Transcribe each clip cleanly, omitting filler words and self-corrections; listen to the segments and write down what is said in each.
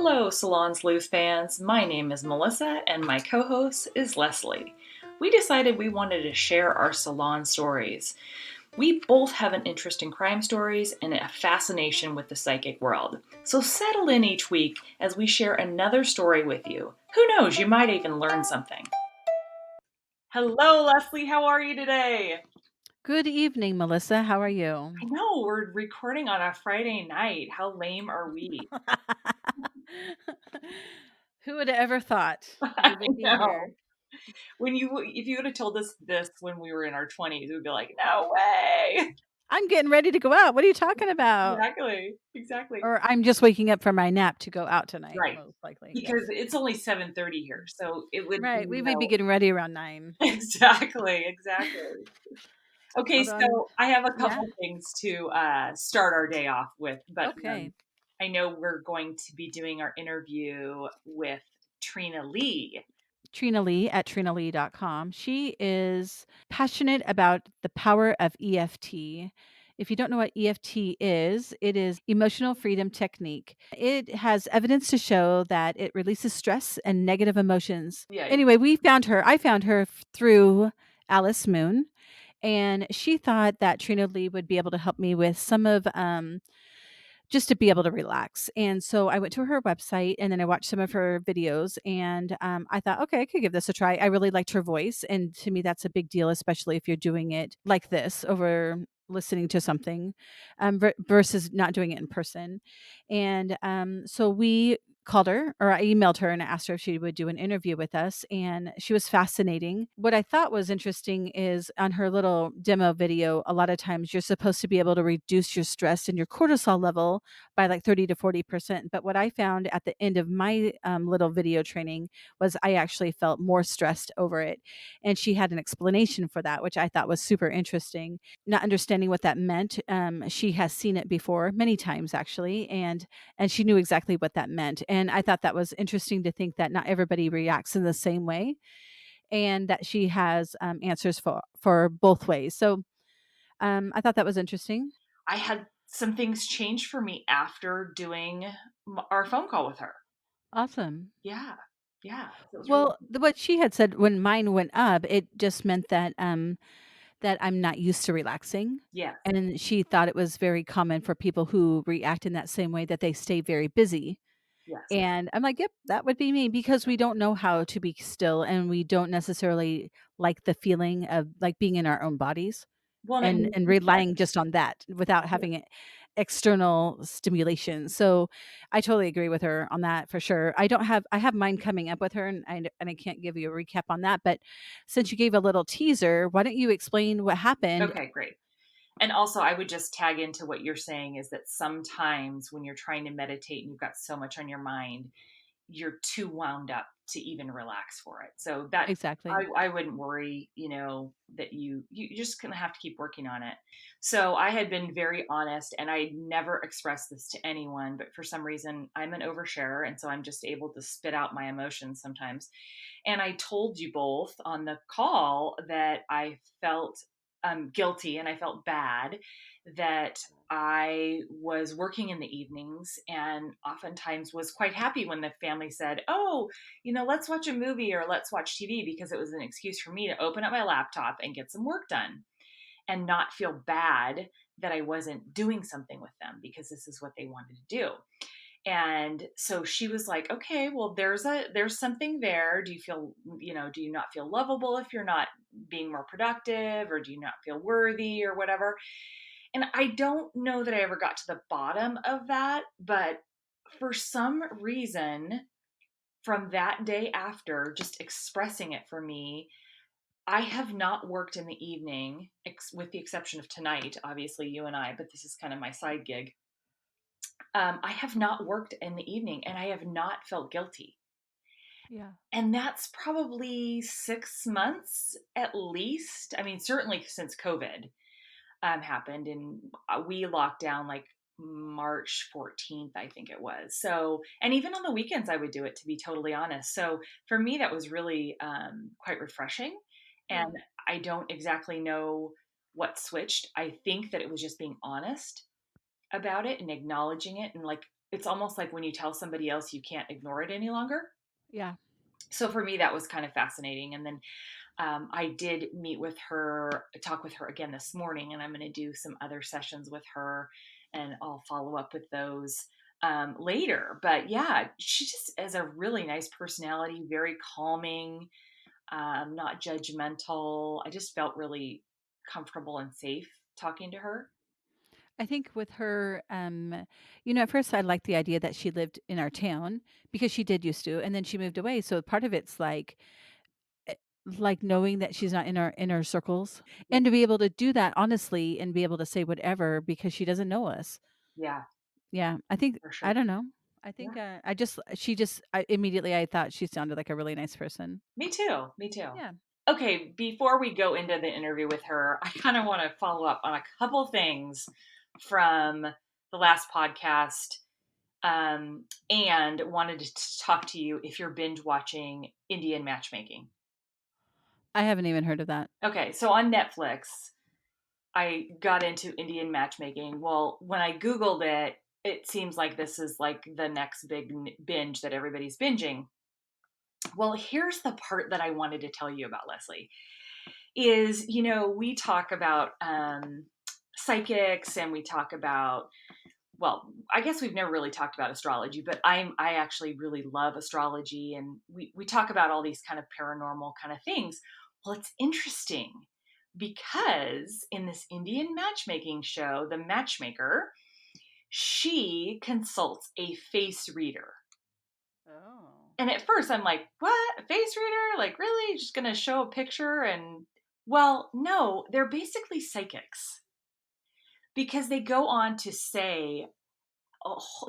Hello, Salon Sleuth fans. My name is Melissa, and my co host is Leslie. We decided we wanted to share our salon stories. We both have an interest in crime stories and a fascination with the psychic world. So settle in each week as we share another story with you. Who knows, you might even learn something. Hello, Leslie. How are you today? Good evening, Melissa. How are I you? know we're recording on a Friday night. How lame are we? Who would have ever thought I we would be here? know. If you would have told us this when we were in our 20s, we'd be like, "No way." I'm getting ready to go out. What are you talking about? Exactly, exactly. Or I'm just waking up from my nap to go out tonight, Right, most likely. because Yes. it's only 7:30 here, so it would be, Right. We would be getting ready around 9. exactly, exactly. Okay, Although I'm, so I have a yeah. couple things to, start our day off with, but, Okay. I know we're going to be doing our interview with Trina Lee. Trina Lee at trinalee.com. She is passionate about the power of EFT. If you don't know what EFT is, it is emotional freedom technique. It has evidence to show that it releases stress and negative emotions. Yeah, Anyway, we found her. I found her through Alice Moon, and she thought that Trina Lee would be able to help me with some of just to be able to relax. And so I went to her website and then I watched some of her videos and I thought, okay, I could give this a try. I really liked her voice. And to me, that's a big deal, especially if you're doing it like this over listening to something versus not doing it in person. And so we called her or I emailed her and asked her if she would do an interview with us. And she was fascinating. What I thought was interesting is on her little demo video, a lot of times you're supposed to be able to reduce your stress and your cortisol level by like 30 to 40%. But what I found at the end of my little video training was I actually felt more stressed over it. And she had an explanation for that, which I thought was super interesting. Not understanding what that meant, she has seen it before many times actually, and she knew exactly what that meant. And I thought that was interesting to think that not everybody reacts in the same way, and that she has answers for both ways. So I thought that was interesting. I had some things change for me after doing our phone call with her. Awesome. Yeah, yeah, so it was really Well, what she had said when mine went up, it just meant that that I'm not used to relaxing. yes, And she thought it was very common for people who react in that same way that they stay very busy. yes. And I'm like, "Yep, that would be me," because we don't know how to be still, and we don't necessarily like the feeling of, like, being in our own bodies Well, and it and makes you feel relying just on that without good. having external stimulation. So, I totally agree with her on that for sure. I have mine coming up with her, and I can't give you a recap on that, but since you gave a little teaser, why don't you explain what happened? Okay, great. And also, I would just tag into what you're saying is that sometimes when you're trying to meditate and you've got so much on your mind, you're too wound up to even relax for it. So that Exactly. I wouldn't worry, that you're just gonna have to keep working on it. So I had been very honest and I never expressed this to anyone, but for some reason I'm an oversharer and so I'm just able to spit out my emotions sometimes. And I told you both on the call that I felt guilty and I felt bad that I was working in the evenings and oftentimes was quite happy when the family said, "Oh, let's watch a movie or let's watch TV," because it was an excuse for me to open up my laptop and get some work done and not feel bad that I wasn't doing something with them because this is what they wanted to do. And so she was like, "Okay, well there's something there. Do you not feel lovable if you're not being more productive or do you not feel worthy or whatever?" And I don't know that I ever got to the bottom of that, but for some reason from that day after just expressing it for me, I have not worked in the evening with the exception of tonight, obviously you and I, but this is kind of my side gig. I have not worked in the evening and I have not felt guilty. Yeah. And that's probably 6 months at least. I mean, certainly since COVID happened and we locked down like March 14th, I think it was. So, and even on the weekends, I would do it to be totally honest. So for me, that was really quite refreshing. And Yeah. I don't exactly know what switched. I think that it was just being honest about it and acknowledging it and like it's almost like when you tell somebody else you can't ignore it any longer. Yeah. So for me, that was kind of fascinating. And then I did meet with her, talk with her again this morning, and I'm going to do some other sessions with her, and I'll follow up with those later. But yeah, she just has a really nice personality, very calming, not judgmental. I just felt really comfortable and safe talking to her. I think with her, at first I liked the idea that she lived in our town because she did used to, and then she moved away. So part of it's eh, like knowing that she's not in our inner circles, Yeah, and to be able to do that honestly and be able to say whatever because she doesn't know us. yeah, Yeah, I think for I sure. don't know. I Yeah, think I just she just I immediately I thought she sounded like a really nice person. me too. Me too. Yeah. Okay, before we go into the interview with her, I kind of want to follow up on a couple things from the last podcast, and wanted to talk to you if you're binge watching Indian matchmaking. I haven't even heard of that. Okay, so on Netflix, I got into Indian matchmaking. Well, when I Googled it, it seems like this is like the next big binge that everybody's binging. Well, here's the part that I wanted to tell you about, Leslie, is, we talk about psychics, and we talk about, well, I guess we've never really talked about astrology, but I actually really love astrology, and we talk about all these kind of paranormal kind of things. Well, it's interesting because in this Indian matchmaking show, the matchmaker, she consults a face reader. Oh. And at first I'm like, what? A face reader? Like, really? Just gonna show a picture? And well, no, they're basically psychics because they go on to say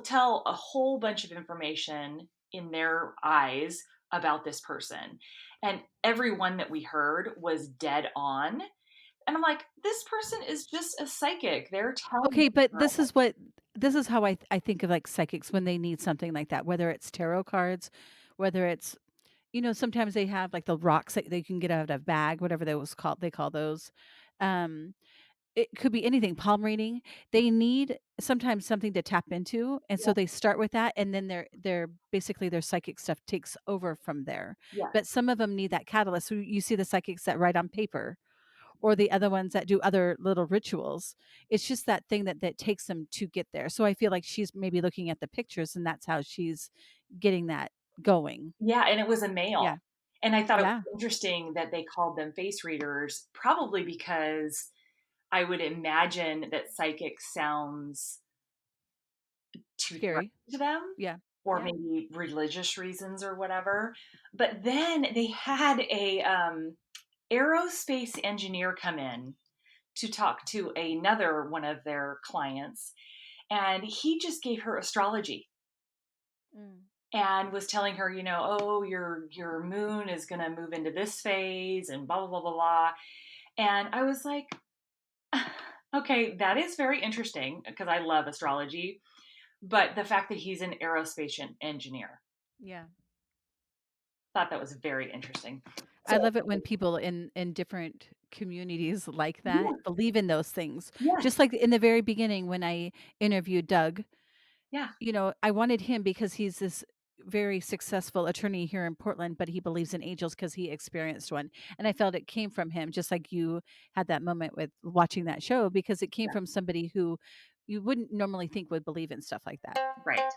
tell a whole bunch of information in their eyes about this person. And every one that we heard was dead on. And I'm like, this person is just a psychic. They're telling Okay, but her. this is how I think of like psychics when they need something like that, whether it's tarot cards, whether it's sometimes they have like the rocks that they can get out of a bag, whatever they call those. Um it could be anything, palm reading. They need sometimes something to tap into, and Yeah, so they start with that, and then their basically their psychic stuff takes over from there. yeah, But some of them need that catalyst. So you see the psychics that write on paper or the other ones that do other little rituals. It's just that thing that takes them to get there. So I feel like she's maybe looking at the pictures and that's how she's getting that going. yeah. And it was a male. Yeah. And I thought it Yeah. was interesting that they called them face readers, probably because I would imagine that psychic sounds too Scary. threatening to them, Yeah. or Yeah. maybe religious reasons or whatever. But then they had a aerospace engineer come in to talk to another one of their clients, and he just gave her astrology Mm. and was telling her, oh, your moon is going to move into this phase and blah blah blah blah blah. And I was like, okay, that is very interesting because I love astrology, but the fact that he's an aerospace engineer, Yeah. thought that was very interesting. I So love it when people in different communities like that yeah, believe in those things. yes, Just like in the very beginning when I interviewed Doug, yeah, I wanted him because he's this very successful attorney here in Portland, but he believes in angels because he experienced one. And I felt it came from him, just like you had that moment with watching that show, because it came yeah, from somebody who you wouldn't normally think would believe in stuff like that. right.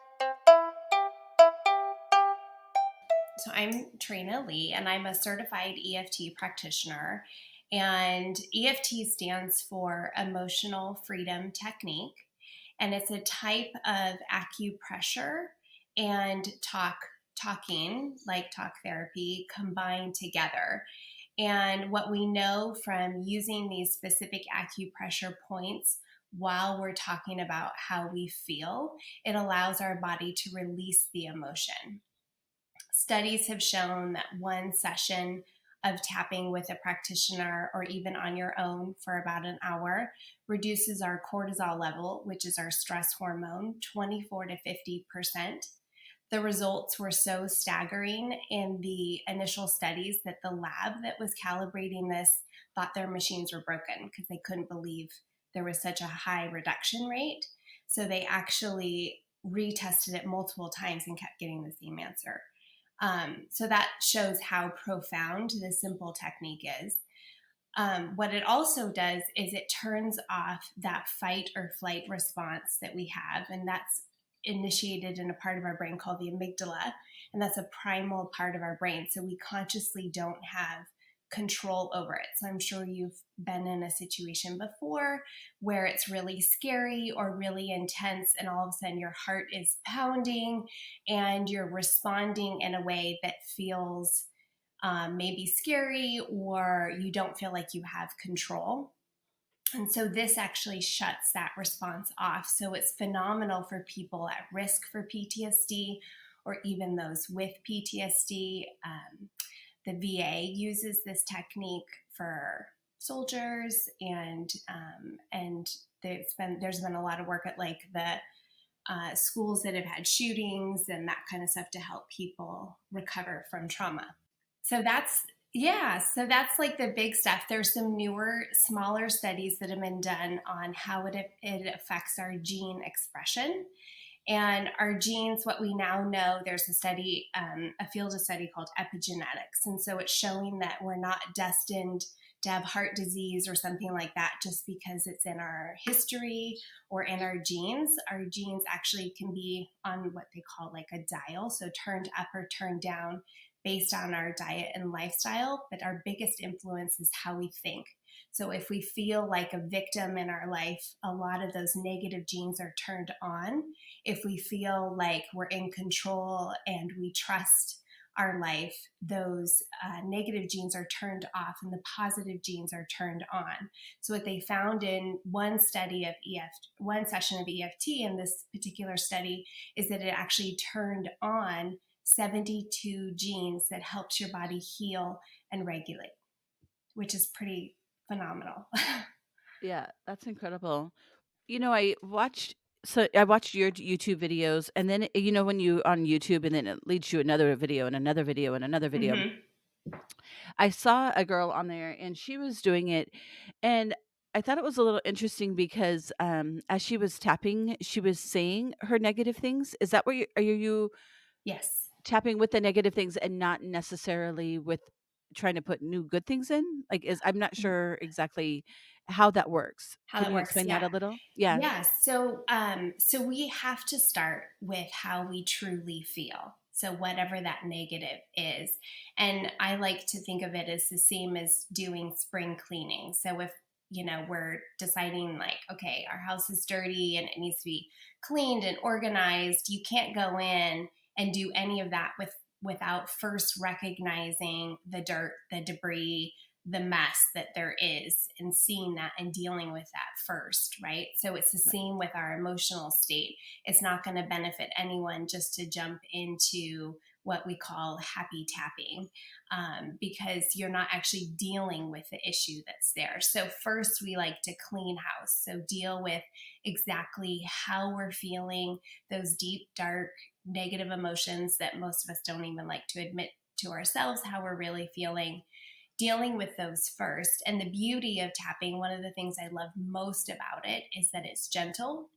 So I'm Trina Lee, and I'm a certified EFT practitioner. And EFT stands for Emotional Freedom Technique, and it's a type of acupressure and talking, like talk therapy, combined together. And what we know from using these specific acupressure points while we're talking about how we feel, it allows our body to release the emotion. Studies have shown that one session of tapping with a practitioner or even on your own for about an hour reduces our cortisol level, which is our stress hormone, 24 to 50%. The results were so staggering in the initial studies that the lab that was calibrating this thought their machines were broken because they couldn't believe there was such a high reduction rate. So they actually retested it multiple times and kept getting the same answer. So that shows how profound this simple technique is. What it also does is it turns off that fight or flight response that we have, and that's initiated in a part of our brain called the amygdala, and that's a primal part of our brain. So we consciously don't have control over it. So I'm sure you've been in a situation before where it's really scary or really intense, and all of a sudden your heart is pounding and you're responding in a way that feels maybe scary, or you don't feel like you have control. And so this actually shuts that response off. So it's phenomenal for people at risk for PTSD or even those with PTSD. The VA uses this technique for soldiers, and there's been a lot of work at like the schools that have had shootings and that kind of stuff to help people recover from trauma. So that's like the big stuff. There's some newer, smaller studies that have been done on how it affects our gene expression. And our genes, what we now know, there's a study, a field of study called epigenetics. And so it's showing that we're not destined to have heart disease or something like that just because it's in our history or in our genes. Our genes actually can be on what they call like a dial, so turned up or turned down based on our diet and lifestyle. But our biggest influence is how we think. So if we feel like a victim in our life, a lot of those negative genes are turned on. If we feel like we're in control and we trust our life, those negative genes are turned off and the positive genes are turned on. So what they found in one study of one session of EFT in this particular study is that it actually turned on 72 genes that helps your body heal and regulate, which is pretty phenomenal. Yeah, that's incredible. I watched your YouTube videos, and then, when you on YouTube and then it leads you another video and another video and another video. Mm-hmm. I saw a girl on there and she was doing it, and I thought it was a little interesting because, as she was tapping, she was saying her negative things. Is that what you Yes. tapping with the negative things and not necessarily with trying to put new good things in? Like, I'm not sure exactly how that works. How Can that you works. explain that Yeah. a little? Yeah. Yes. So we have to start with how we truly feel. So whatever that negative is. And I like to think of it as the same as doing spring cleaning. So if, we're deciding like, okay, our house is dirty and it needs to be cleaned and organized, you can't go in and do any of that without first recognizing the dirt, the debris, the mess that there is, and seeing that and dealing with that first, right? So it's the Right. same with our emotional state. It's not going to benefit anyone just to jump into what we call happy tapping, because you're not actually dealing with the issue that's there. So first we like to clean house. So deal with exactly how we're feeling, those deep, dark, negative emotions that most of us don't even like to admit to ourselves how we're really feeling, dealing with those first. And the beauty of tapping, one of the things I love most about it is that it's gentle.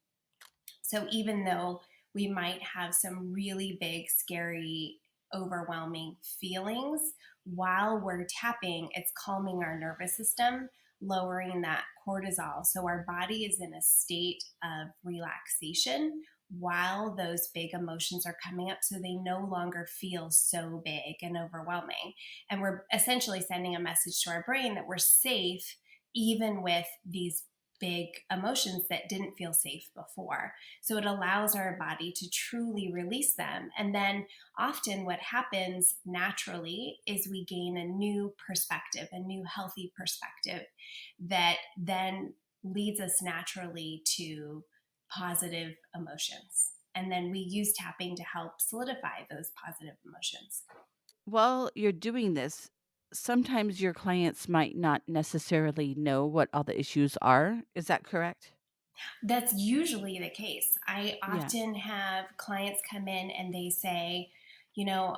So even though we might have some really big, scary, overwhelming feelings, while we're tapping, it's calming our nervous system, lowering that cortisol. So our body is in a state of relaxation while those big emotions are coming up, so they no longer feel so big and overwhelming. And we're essentially sending a message to our brain that we're safe even with these big emotions that didn't feel safe before. So it allows our body to truly release them. And then often what happens naturally is we gain a new perspective, a new healthy perspective that then leads us naturally to positive emotions. And then we use tapping to help solidify those positive emotions. While you're doing this, sometimes your clients might not necessarily know what all the issues are. Is that correct? That's usually the case. I Yeah. often have clients come in and they say, you know,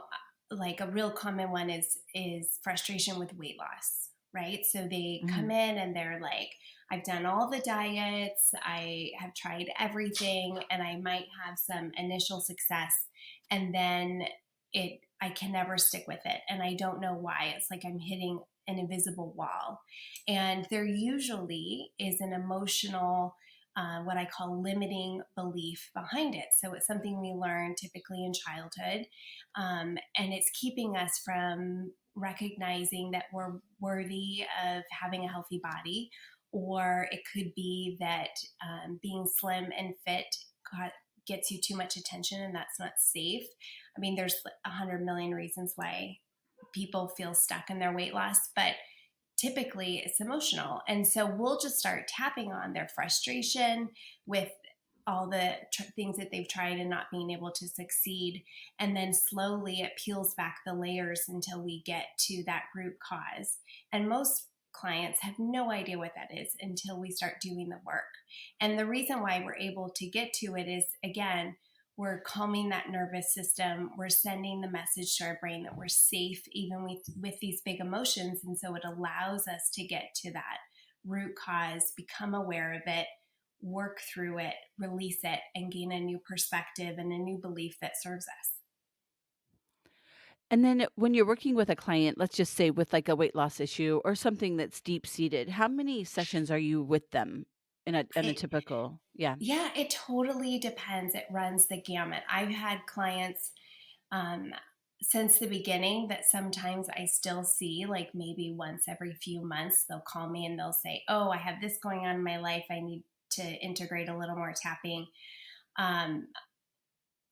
like a real common one is frustration with weight loss. right? So they come Mhm. in and they're like, I've done all the diets, I have tried everything, and I might have some initial success. And then I can never stick with it. And I don't know why. It's like I'm hitting an invisible wall. And there usually is an emotional, what I call limiting belief behind it. So it's something we learn typically in childhood. And it's keeping us from recognizing that we're worthy of having a healthy body, or it could be that being slim and fit gets you too much attention and that's not safe. I mean, there's 100 million reasons why people feel stuck in their weight loss, but typically it's emotional. And so we'll just start tapping on their frustration with all the things that they've tried and not being able to succeed. And then slowly it peels back the layers until we get to that root cause. And most clients have no idea what that is until we start doing the work. And the reason why we're able to get to it is, again, we're calming that nervous system. We're sending the message to our brain that we're safe even with these big emotions. And so it allows us to get to that root cause, become aware of it, work through it, release it, and gain a new perspective and a new belief that serves us. And then when you're working with a client, let's just say with like a weight loss issue or something that's deep seated, how many sessions are you with them in a It, typical? Yeah. yeah, it totally depends. It runs the gamut. I've had clients um, since the beginning that sometimes I still see, like maybe once every few months, they'll call me and they'll say, "Oh, I have this going on in my life. I need to integrate a little more tapping." Um,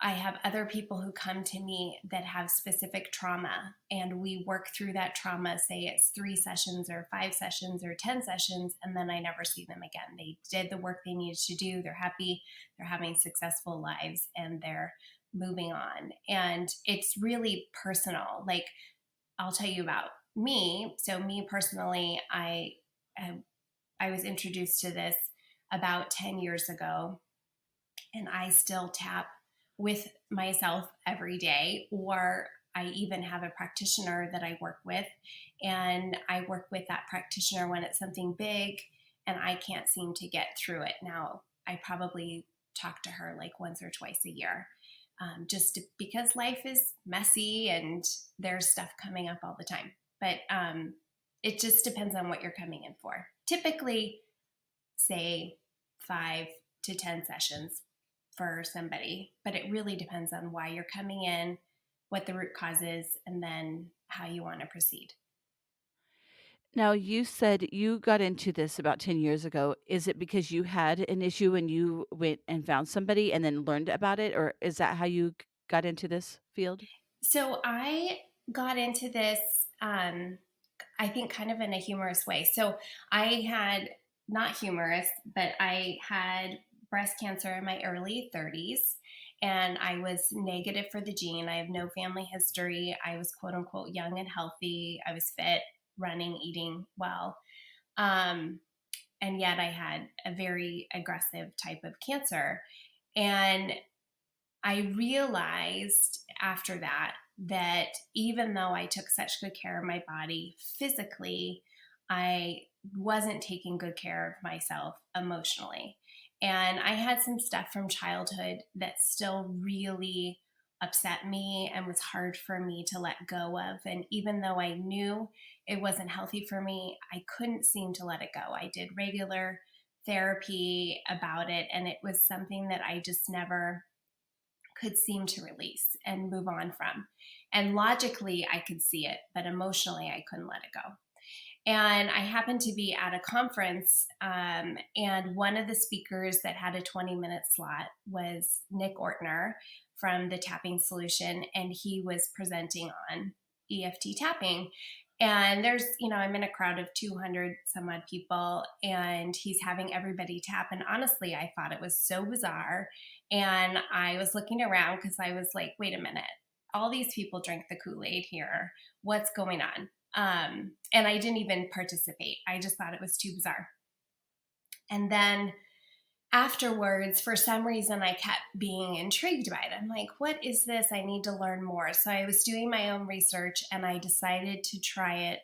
I have other people who come to me that have specific trauma, and we work through that trauma. Say it's 3 sessions or 5 sessions or 10 sessions, and then I never see them again. They did the work they needed to do. They're happy, they're having successful lives, and they're moving on. And it's really personal. Like, I'll tell you about me. So, me personally, I was introduced to this about 10 years ago, and I still tap with myself every day, or I even have a practitioner that I work with, and I work with that practitioner when it's something big and I can't seem to get through it. Now, I probably talk to her like once or twice a year, because life is messy and there's stuff coming up all the time. But it just depends on what you're coming in for. Typically, say 5 to 10 sessions for somebody, but it really depends on why you're coming in, what the root cause is, and then how you want to proceed. Now you said you got into this about 10 years ago. Is it because you had an issue and you went and found somebody and then learned about it, or is that how you got into this field? So I got into this, I think, kind of in a humorous way. So I had, not humorous, but I had breast cancer in my early 30s, and I was negative for the gene. I have no family history. I was quote unquote young and healthy. I was fit, running, eating well. Um, and yet I had a very aggressive type of cancer. And I realized after that that even though I took such good care of my body physically, I wasn't taking good care of myself emotionally. And I had some stuff from childhood that still really upset me and was hard for me to let go of. And even though I knew it wasn't healthy for me, I couldn't seem to let it go. I did regular therapy about it, and it was something that I just never could seem to release and move on from. And logically, I could see it, but emotionally, I couldn't let it go. And I happened to be at a conference, and one of the speakers that had a 20-minute slot was Nick Ortner from the Tapping Solution, and he was presenting on EFT tapping. And I'm in a crowd of 200 some odd people, and he's having everybody tap. And honestly, I thought it was so bizarre. And I was looking around because I was like, wait a minute, all these people drink the Kool-Aid here. What's going on? And I didn't even participate. I just thought it was too bizarre. And then afterwards, for some reason, I kept being intrigued by it. I'm like, what is this? I need to learn more. So I was doing my own research, and I decided to try it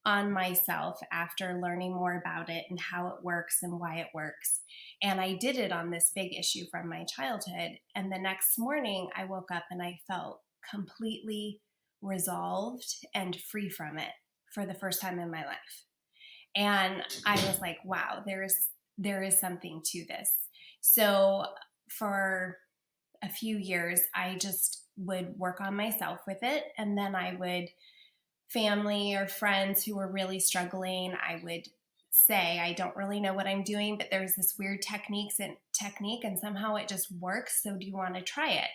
on myself after learning more about it and how it works and why it works. And I did it on this big issue from my childhood. And the next morning, I woke up and I felt completely resolved and free from it for the first time in my life. And I was like, wow, there is something to this. So for a few years, I just would work on myself with it. And then I would, family or friends who were really struggling, I would say, I don't really know what I'm doing, but there's this weird technique and somehow it just works. So do you want to try it?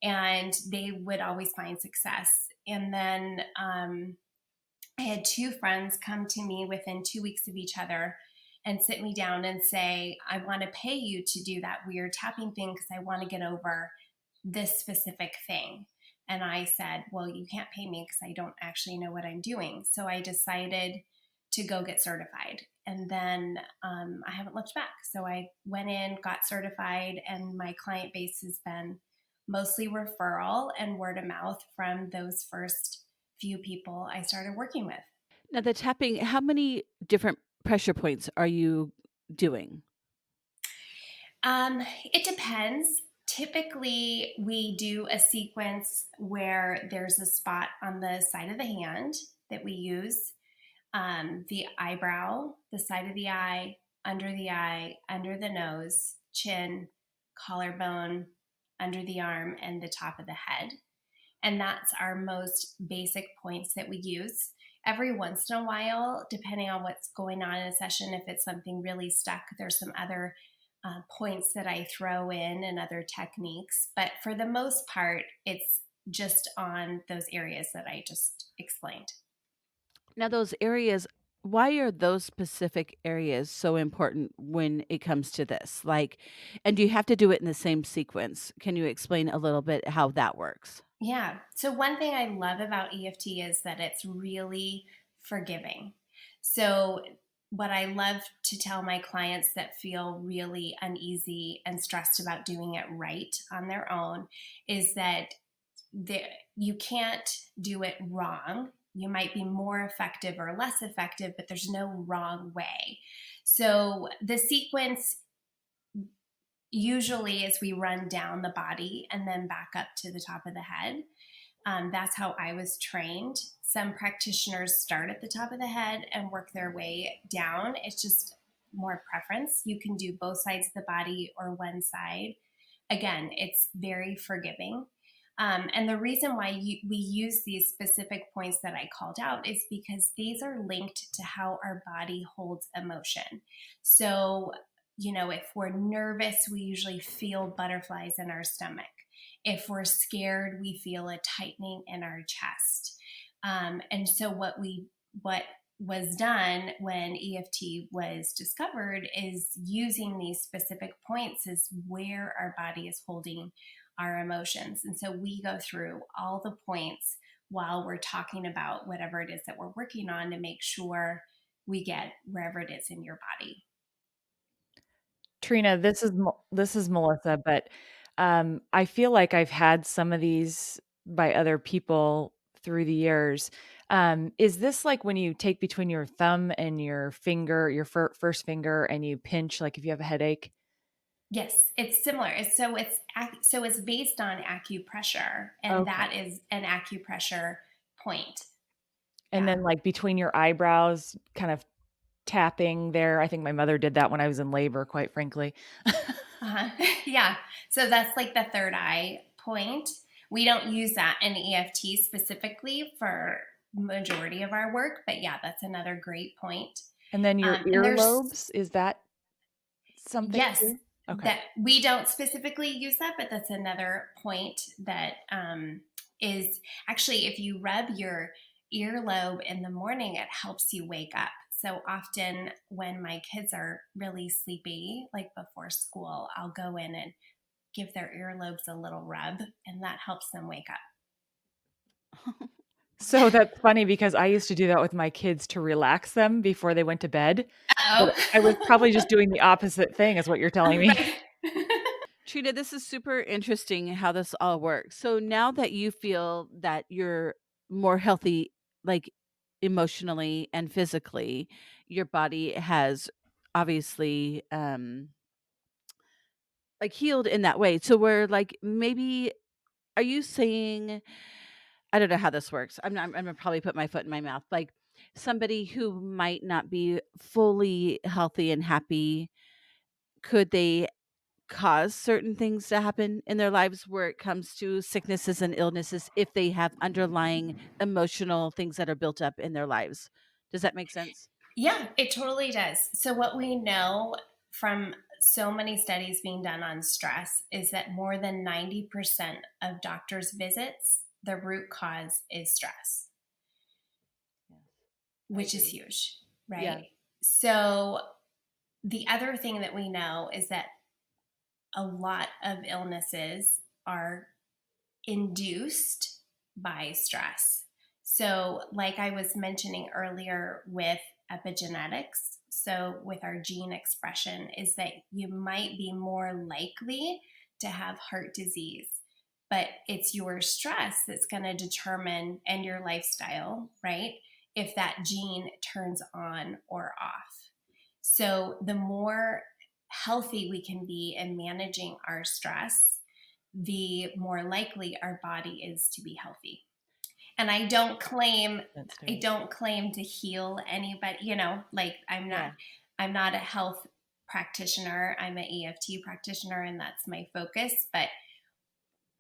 And they would always find success. And then I had two friends come to me within 2 weeks of each other and sit me down and say, I want to pay you to do that weird tapping thing because I want to get over this specific thing. And I said, well, you can't pay me because I don't actually know what I'm doing. So I decided to go get certified. And then I haven't looked back. So I went in, got certified, and my client base has been mostly referral and word of mouth from those first few people I started working with. Now the tapping, how many different pressure points are you doing? It depends. Typically, we do a sequence where there's a spot on the side of the hand that we use, the eyebrow, the side of the eye, under the nose, chin, collarbone, under the arm, and the top of the head. And that's our most basic points that we use. Every once in a while, depending on what's going on in a session, if it's something really stuck, there's some other points that I throw in and other techniques. But for the most part, it's just on those areas that I just explained. Now those areas, why are those specific areas so important when it comes to this? Like, and do you have to do it in the same sequence? Can you explain a little bit how that works? Yeah. So, one thing I love about EFT is that it's really forgiving. So, what I love to tell my clients that feel really uneasy and stressed about doing it right on their own is that the, you can't do it wrong. You might be more effective or less effective, but there's no wrong way. So, the sequence usually is we run down the body and then back up to the top of the head. That's how I was trained. Some practitioners start at the top of the head and work their way down. It's just more preference. You can do both sides of the body or one side. Again, it's very forgiving. And the reason why we use these specific points that I called out is because these are linked to how our body holds emotion. So, if we're nervous, we usually feel butterflies in our stomach. If we're scared, we feel a tightening in our chest. And so what was done when EFT was discovered is using these specific points is where our body is holding our emotions. And so we go through all the points while we're talking about whatever it is that we're working on to make sure we get wherever it is in your body. Trina, this is Melissa, but, I feel like I've had some of these by other people through the years. Is this like when you take between your thumb and your finger, your first finger, and you pinch, like, if you have a headache? Yes, it's similar. So it's based on acupressure, and Okay. that is an acupressure point. And Yeah. then, like, between your eyebrows, kind of tapping there. I think my mother did that when I was in labor, quite frankly. Uh-huh. Yeah. So that's like the third eye point. We don't use that in EFT specifically for majority of our work, but yeah, that's another great point. And then your And there's earlobes, is that something Yes, too? Okay. that we don't specifically use that, but that's another point that is actually if you rub your earlobe in the morning, it helps you wake up. So often when my kids are really sleepy, like before school, I'll go in and give their earlobes a little rub, and that helps them wake up. So that's funny because I used to do that with my kids to relax them before they went to bed, but Oh, I was probably just doing the opposite thing is what you're telling me. right. Trina, this is super interesting how this all works. So now that you feel that you're more healthy, like emotionally and physically, your body has obviously, like, healed in that way. So we're like, maybe are you saying I don't know how this works. I'm gonna probably put my foot in my mouth. Like, somebody who might not be fully healthy and happy, could they cause certain things to happen in their lives where it comes to sicknesses and illnesses if they have underlying emotional things that are built up in their lives? Does that make sense? Yeah, it totally does. So, what we know from so many studies being done on stress is that more than 90% of doctors' visits, the root cause is stress, Yes, I which is agree. huge, Yeah. right? So, the other thing that we know is that a lot of illnesses are induced by stress. So, like I was mentioning earlier with epigenetics, so with our gene expression, is that you might be more likely to have heart disease, but it's your stress that's going to determine, and your lifestyle, right? If that gene turns on or off. So, the more healthy we can be in managing our stress, the more likely our body is to be healthy. And That's I great. don't claim to heal anybody, like Yeah. I'm not a health practitioner. I'm an EFT practitioner and that's my focus, but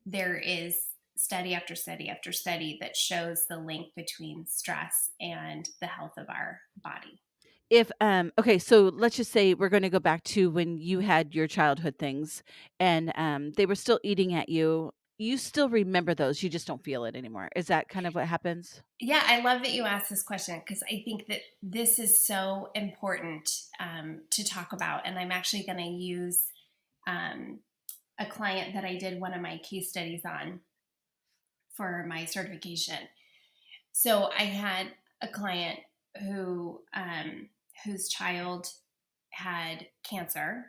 there is study after study after study that shows the link between stress and the health of our body. If okay, so let's just say we're going to go back to when you had your childhood things and they were still eating at you. You still remember those, you just don't feel it anymore. Is that kind of what happens? Yeah, I love that you asked this question because I think that this is so important to talk about. And I'm actually going to use um, a client that I did one of my case studies on for my certification. So I had a client who whose child had cancer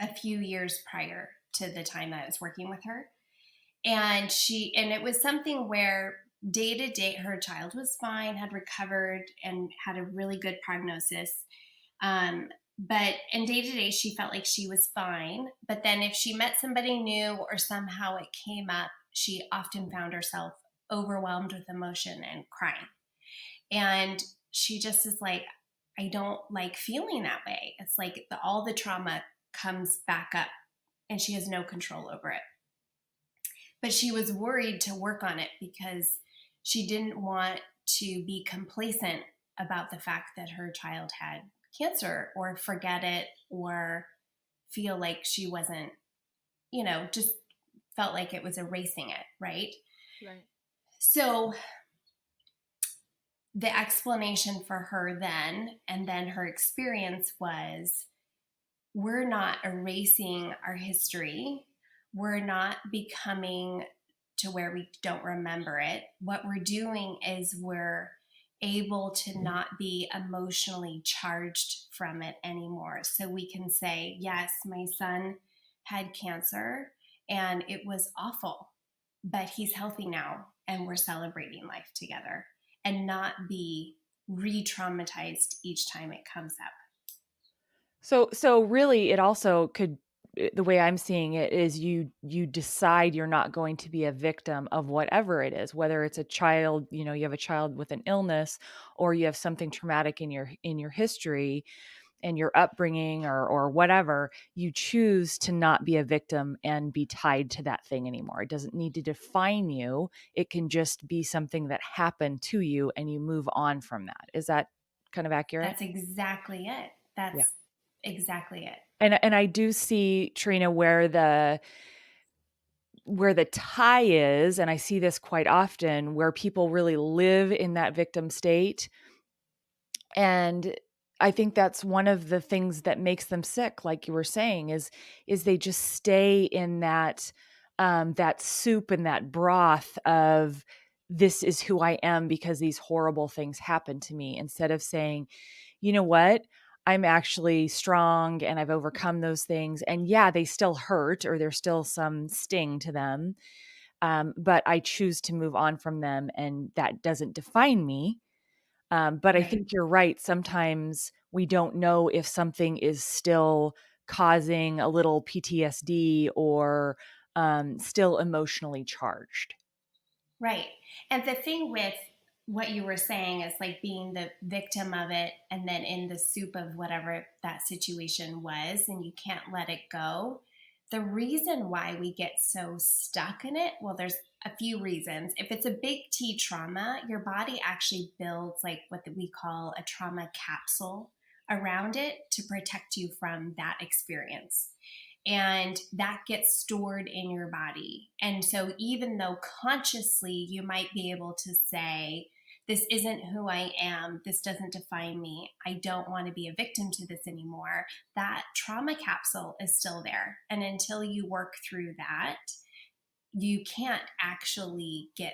a few years prior to the time that I was working with her, and it was something where day to day her child was fine, had recovered, and had a really good prognosis. But in day to day, she felt like she was fine. But then if she met somebody new or somehow it came up, she often found herself overwhelmed with emotion and crying. And she just is like, I don't like feeling that way. It's like all the trauma comes back up and she has no control over it. But she was worried to work on it because she didn't want to be complacent about the fact that her child had cancer or forget it or feel like she wasn't, just felt like it was erasing it, right? Right. So the explanation for her then and then her experience was, we're not erasing our history. We're not becoming to where we don't remember it. What we're doing is we're able to not be emotionally charged from it anymore. So we can say, yes, my son had cancer and it was awful, but he's healthy now and we're celebrating life together, and not be re traumatized each time it comes up. So really it also could the way I'm seeing it is you decide you're not going to be a victim of whatever it is, whether it's a child, you have a child with an illness or you have something traumatic in your history and your upbringing or whatever, you choose to not be a victim and be tied to that thing anymore. It doesn't need to define you. It can just be something that happened to you and you move on from that. Is that kind of accurate? That's exactly it. Yeah. That's exactly it. And I do see, Trina, where the tie is, and I see this quite often, where people really live in that victim state. And I think that's one of the things that makes them sick, like you were saying, is they just stay in that soup and that broth of, this is who I am because these horrible things happened to me, instead of saying, you know what? I'm actually strong and I've overcome those things. And yeah, they still hurt or there's still some sting to them. but I choose to move on from them, and that doesn't define me. But I Right. think you're right. Sometimes we don't know if something is still causing a little PTSD or still emotionally charged. Right. And the thing with what you were saying is like being the victim of it and then in the soup of whatever that situation was, and you can't let it go. The reason why we get so stuck in it, well, there's a few reasons. If it's a big T trauma, your body actually builds like what we call a trauma capsule around it to protect you from that experience, and that gets stored in your body. And so, even though consciously you might be able to say, this isn't who I am, this doesn't define me, I don't want to be a victim to this anymore, that trauma capsule is still there. And until you work through that, you can't actually get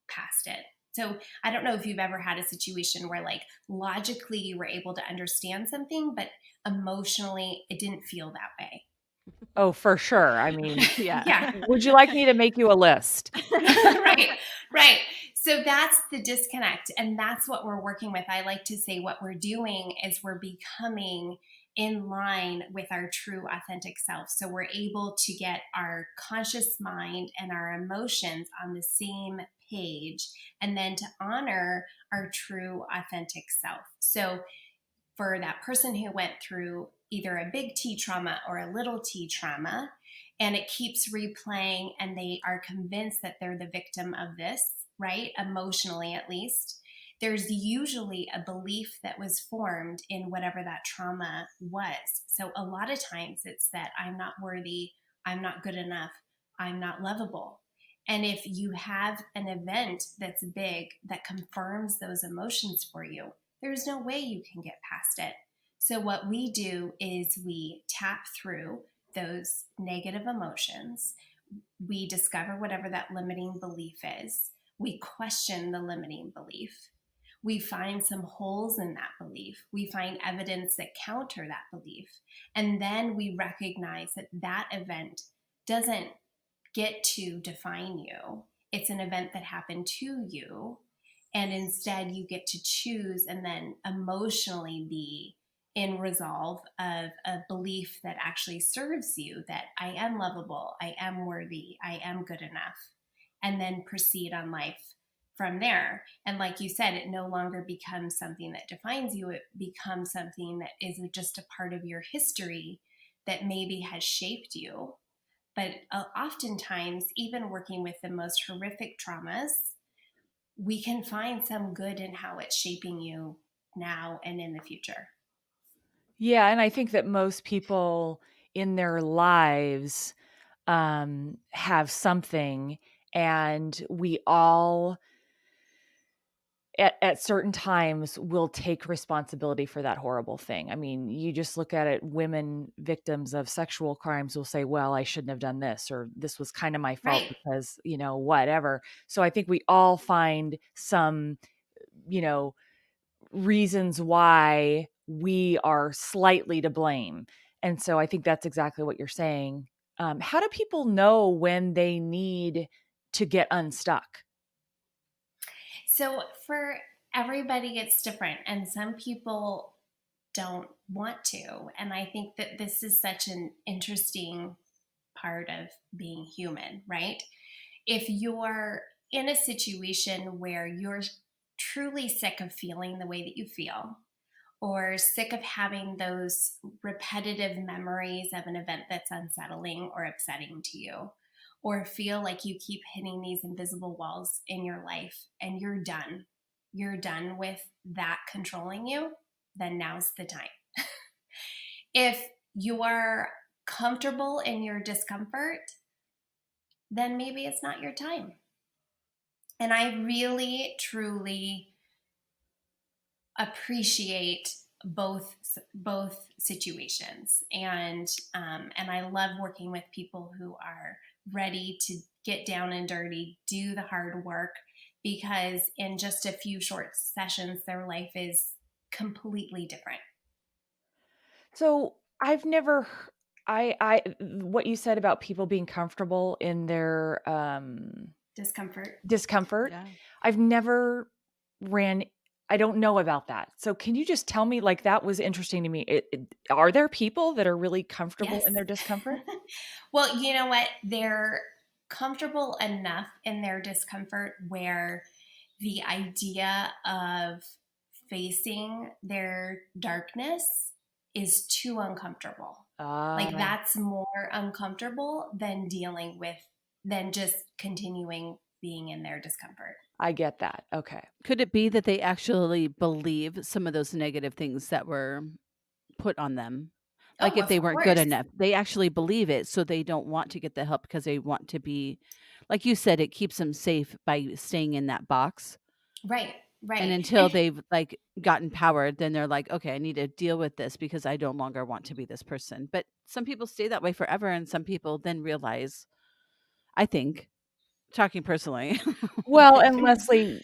past it. So, I don't know if you've ever had a situation where, like, logically you were able to understand something, but emotionally it didn't feel that way. Oh, for sure. I mean, Yeah. Yeah. would you like me to make you a list? Right. Right. So that's the disconnect. And that's what we're working with. I like to say what we're doing is we're becoming in line with our true authentic self. So we're able to get our conscious mind and our emotions on the same page, and then to honor our true authentic self. So for that person who went through either a big T trauma or a little t trauma, and it keeps replaying, and they are convinced that they're the victim of this, right? Emotionally, at least. There's usually a belief that was formed in whatever that trauma was. So a lot of times it's that I'm not worthy, I'm not good enough, I'm not lovable. And if you have an event that's big that confirms those emotions for you, there's no way you can get past it. So, what we do is we tap through those negative emotions. We discover whatever that limiting belief is. We question the limiting belief. We find some holes in that belief. We find evidence that counter that belief. And then we recognize that that event doesn't get to define you. It's an event that happened to you. And instead, you get to choose and then emotionally be in resolve of a belief that actually serves you, that I am lovable, I am worthy, I am good enough, and then proceed on life from there. And like you said, it no longer becomes something that defines you, it becomes something that is just a part of your history that maybe has shaped you. But oftentimes, even working with the most horrific traumas, we can find some good in how it's shaping you now and in the future. Yeah, and I think that most people in their lives have something, and we all at certain times will take responsibility for that horrible thing. I mean, you just look at it, women victims of sexual crimes will say, well, I shouldn't have done this, or this was kind of my fault Right. because, whatever. So I think we all find some, you know, reasons why we are slightly to blame. And so I think that's exactly what you're saying. How do people know when they need to get unstuck? So for everybody, it's different. And some people don't want to. And I think that this is such an interesting part of being human, right? If you're in a situation where you're truly sick of feeling the way that you feel, or sick of having those repetitive memories of an event that's unsettling or upsetting to you, or feel like you keep hitting these invisible walls in your life and you're done with that controlling you, then now's the time. If you are comfortable in your discomfort, then maybe it's not your time. And I really, truly appreciate both situations, and I love working with people who are ready to get down and dirty, do the hard work, because in just a few short sessions their life is completely different. So I've never, I, what you said about people being comfortable in their Discomfort. discomfort. Yeah. I've never ran I don't know about that. So can you just tell me, like, that was interesting to me. Are there people that are really comfortable in Yes. their discomfort? Well, you know what? They're comfortable enough in their discomfort where the idea of facing their darkness is too uncomfortable. Like Ah, that's more uncomfortable than just continuing being in their discomfort. I get that. Okay. Could it be that they actually believe some of those negative things that were put on them? Like, Oh, if of they weren't good course. enough, they actually believe it, so they don't want to get the help because they want to be like you said, it keeps them safe by staying in that box, Right, and right. until And they've, like, gotten power, then they're like, "Okay, I need to deal with this because I no longer want to be this person." But some people stay that way forever, and some people then realize I think, talking personally, Well, I and think Leslie,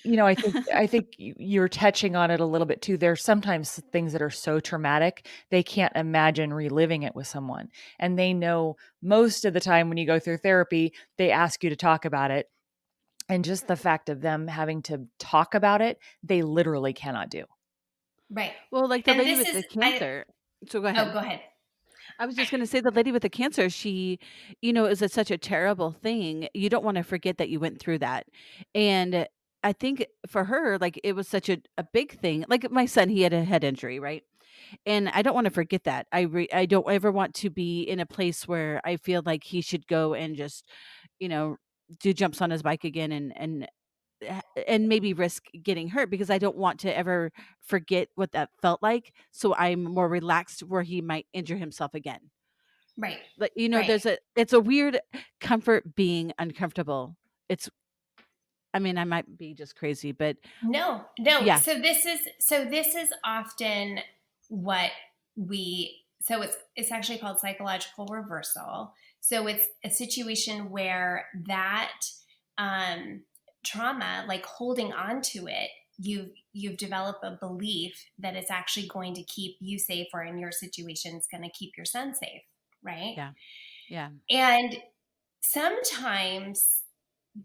I think you're touching on it a little bit too. There's sometimes things that are so traumatic, they can't imagine reliving it with someone. And they know most of the time when you go through therapy, they ask you to talk about it. And just the fact of them having to talk about it, they literally cannot do. right. well, like the And lady this with is the I cancer so go oh, ahead. go ahead. I was just gonna say the lady with the cancer, she, is a such a terrible thing. You don't wanna forget that you went through that. And I think for her, like, it was such a big thing. Like my son, he had a head injury, right? And I don't wanna forget that. I don't ever want to be in a place where I feel like he should go and just, you know, do jumps on his bike again eh, and maybe risk getting hurt because I don't want to ever forget what that felt like, so I'm more relaxed where he might injure himself again. Right. Like, Right. it's a weird comfort being uncomfortable. It's I mean, I might be just crazy, but No, no. yeah, So this is often what it's actually called psychological reversal. So it's a situation where that um, trauma, like holding on to it, you've developed a belief that it's actually going to keep you safe, or in your situation, it's going to keep your son safe, right? yeah, yeah, And sometimes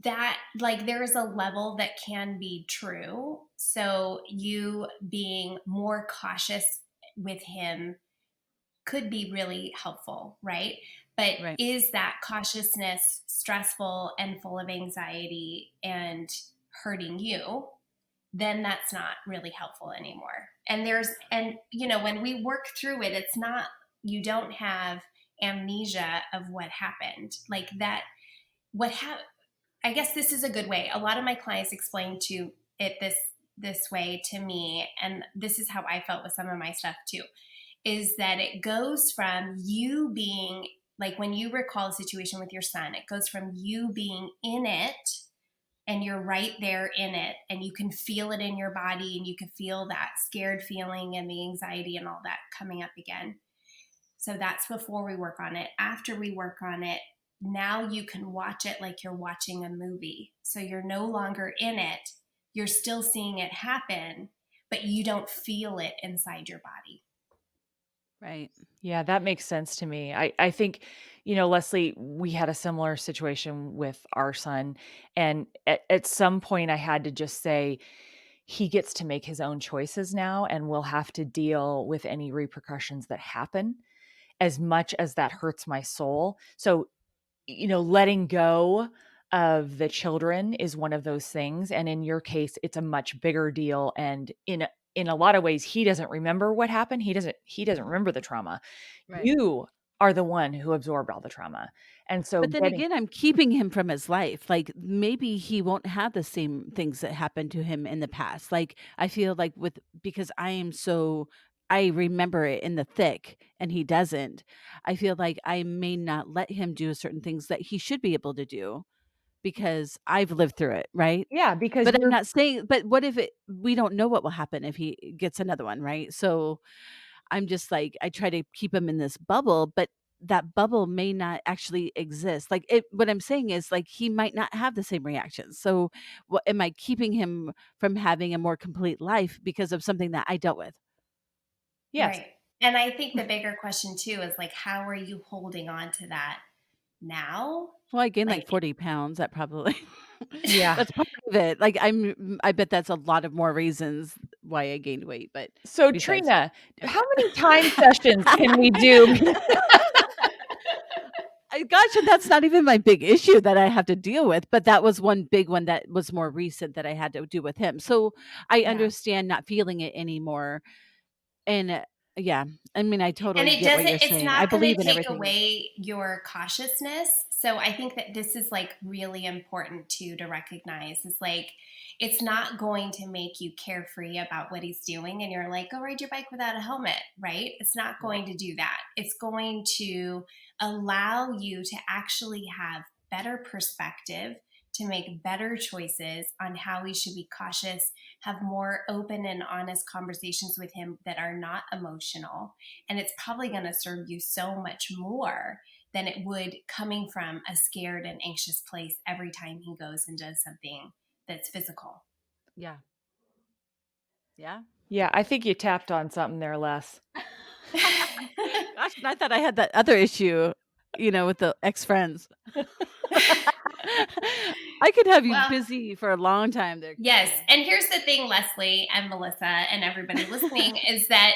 that like there's a level that can be true, so you being more cautious with him could be really helpful, right? But right. is that cautiousness stressful and full of anxiety and hurting you, then that's not really helpful anymore. And when we work through it, it's not, you don't have amnesia of what happened, like that. what happened I guess this is a good way. A lot of my clients explain to it this way to me, and this is how I felt with some of my stuff too. Is that it goes from you being like, when you recall a situation with your son, it goes from you being in it, and you're right there in it, and you can feel it in your body, and you can feel that scared feeling and the anxiety and all that coming up again. So that's before we work on it. After we work on it, now you can watch it like you're watching a movie. So you're no longer in it. You're still seeing it happen, but you don't feel it inside your body. Right. Yeah, that makes sense to me. I think, Leslie, we had a similar situation with our son. And at some point, I had to just say, he gets to make his own choices now, and we'll have to deal with any repercussions that happen, as much as that hurts my soul. So, letting go of the children is one of those things. And in your case, it's a much bigger deal. And in a lot of ways, he doesn't remember what happened. He doesn't remember the trauma. Right. You are the one who absorbed all the trauma. And so But then getting again, I'm keeping him from his life. Like, maybe he won't have the same things that happened to him in the past. Like, I feel like because I remember it in the thick and he doesn't. I feel like I may not let him do certain things that he should be able to do because I've lived through it, right? yeah, because But I'm you're not saying but what if we don't know what will happen if he gets another one, right? So I'm just like, I try to keep him in this bubble, but that bubble may not actually exist. Like, what I'm saying is, like, he might not have the same reactions. So, what am I keeping him from having a more complete life because of something that I dealt with? yes. Right. And I think the bigger question too is like, how are you holding on to that now? Well, I gained like Like, 40 pounds. That probably. Yeah. That's part of it. Like, I bet that's a lot of more reasons why I gained weight, but So besides Trina, how yeah. many time sessions can we do? Gosh, and that's not even my big issue that I have to deal with, but that was one big one that was more recent that I had to do with him. So, I Yeah. understand not feeling it anymore, and, yeah, I mean, I And totally it get what doesn't, you're it's saying. I not going to believe in take everything. away your cautiousness. So I think that this is like really important too to recognize is like, it's not going to make you carefree about what he's doing and you're like, go ride your bike without a helmet, right? It's not Right. going to do that. It's going to allow you to actually have better perspective, to make better choices on how we should be cautious, have more open and honest conversations with him that are not emotional, and it's probably going to serve you so much more than it would coming from a scared and anxious place every time he goes and does something that's physical. Yeah. Yeah. Yeah, I think you tapped on something there, Les. Gosh, and I thought I had that other issue, with the ex-friends. I could have you Well, busy for a long time there, yes. Christina. And here's the thing, Leslie and Melissa, and everybody listening, is that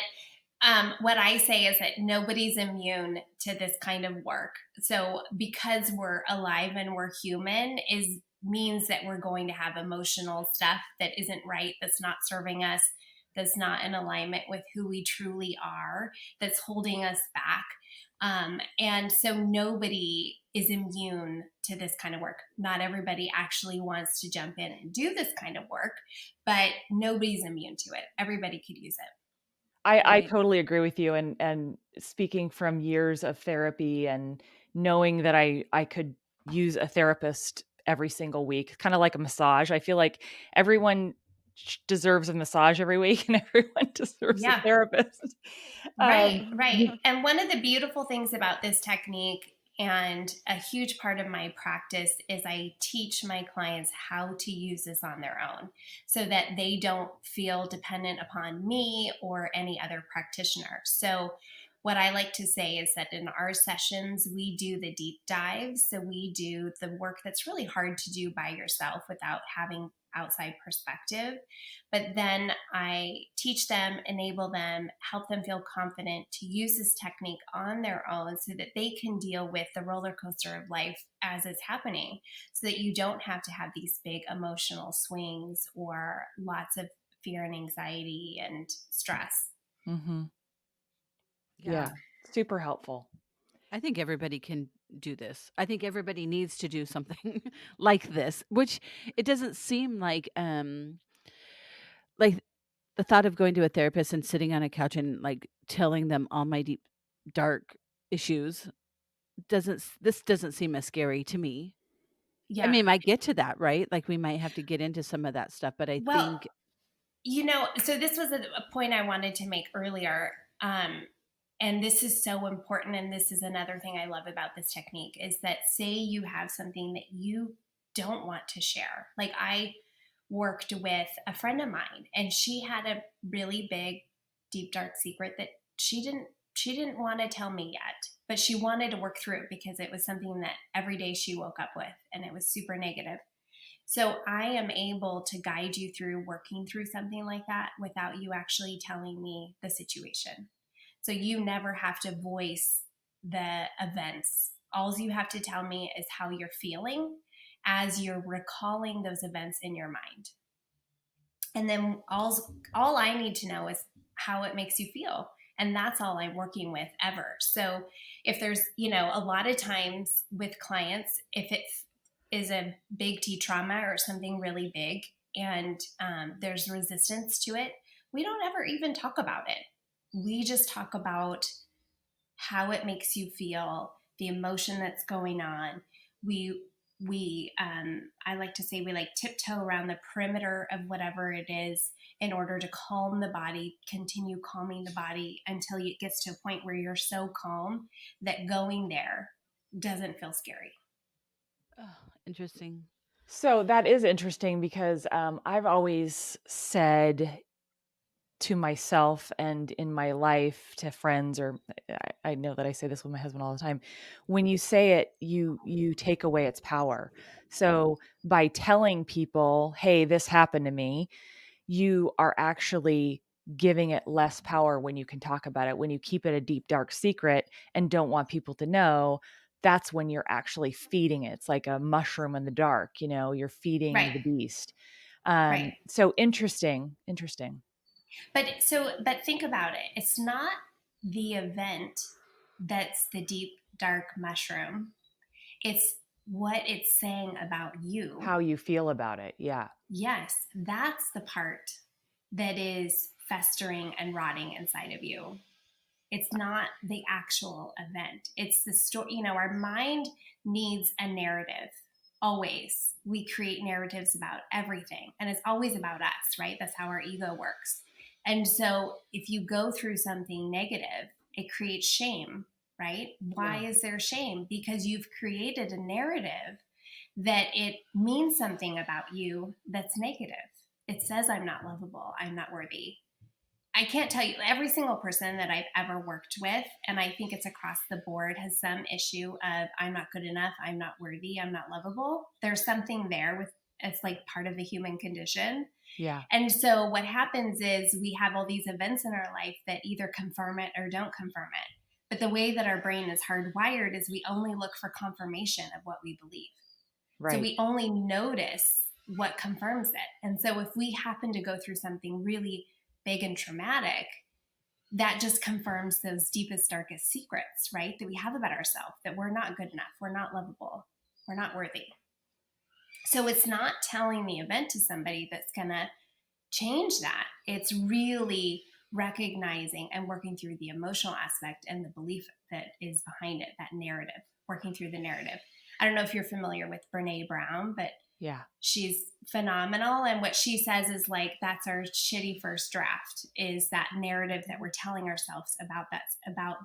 what I say is that nobody's immune to this kind of work. So because we're alive and we're human is means that we're going to have emotional stuff that isn't right, that's not serving us, that's not in alignment with who we truly are, that's holding us back. And so nobody is immune to this kind of work. Not everybody actually wants to jump in and do this kind of work, but nobody's immune to it. Everybody could use it. I Right. totally agree with you, and speaking from years of therapy and knowing that I could use a therapist every single week, kinda like a massage. I feel like everyone deserves a massage every week and everyone deserves a Yeah. therapist. Right, right. You And one of the beautiful things about this technique, and a huge part of my practice, is I teach my clients how to use this on their own so that they don't feel dependent upon me or any other practitioner. So, what I like to say is that in our sessions, we do the deep dives. So, we do the work that's really hard to do by yourself without having outside perspective, but then I teach them, enable them, help them feel confident to use this technique on their own so that they can deal with the roller coaster of life as it's happening, so that you don't have to have these big emotional swings or lots of fear and anxiety and stress. Mhm. Yeah. Yeah, super helpful. I think everybody can do this. I think everybody needs to do something like this, which it doesn't seem like the thought of going to a therapist and sitting on a couch and like telling them all my deep dark issues this doesn't seem as scary to me. I Yeah. mean, might get to that, right? Like we might have to get into some of that stuff, but I Well, think so this was a point I wanted to make earlier. And this is so important. And this is another thing I love about this technique is that, say you have something that you don't want to share. Like, I worked with a friend of mine and she had a really big, deep, dark secret that she didn't want to tell me yet, but she wanted to work through it because it was something that every day she woke up with and it was super negative. So I am able to guide you through working through something like that without you actually telling me the situation. So you never have to voice the events. All you have to tell me is how you're feeling as you're recalling those events in your mind. And then all I need to know is how it makes you feel. And that's all I'm working with ever. So if there's, a lot of times with clients, if it is a big T trauma or something really big and there's resistance to it, we don't ever even talk about it. We just talk about how it makes you feel, the emotion that's going on. We I like to say we like tiptoe around the perimeter of whatever it is in order to calm the body, continue calming the body until it gets to a point where you're so calm that going there doesn't feel scary. oh, interesting. So that is interesting because I've always said to myself and in my life to friends, or I know that I say this with my husband all the time. When you say it, you take away its power. So by telling people, "Hey, this happened to me," you are actually giving it less power when you can talk about it. When you keep it a deep, dark secret and don't want people to know, that's when you're actually feeding it. It's like a mushroom in the dark, you're Right. feeding the beast. Right. So interesting, interesting. But think about it. It's not the event that's the deep dark mushroom. It's what it's saying about you. How you feel about it. Yeah. Yes, that's the part that is festering and rotting inside of you. It's not the actual event. It's the story. Our mind needs a narrative. Always. We create narratives about everything, and it's always about us, right? That's how our ego works. And so if you go through something negative, it creates shame, right? Why Yeah. is there shame? Because you've created a narrative that it means something about you that's negative. It says, I'm not lovable, I'm not worthy. I can't tell you, every single person that I've ever worked with, and I think it's across the board, has some issue of I'm not good enough, I'm not worthy, I'm not lovable. There's something there with it's like part of the human condition. Yeah. And so what happens is we have all these events in our life that either confirm it or don't confirm it. But the way that our brain is hardwired is we only look for confirmation of what we believe. So Right. we only notice what confirms it. And so if we happen to go through something really big and traumatic, that just confirms those deepest, darkest secrets, right? That we have about ourselves, that we're not good enough, we're not lovable, we're not worthy. So it's not telling the event to somebody that's going to change that. It's really recognizing and working through the emotional aspect and the belief that is behind it, that narrative, working through the narrative. I don't know if you're familiar with Brene Brown, but Yeah. she's phenomenal. And what she says is like, that's our shitty first draft, is that narrative that we're telling ourselves about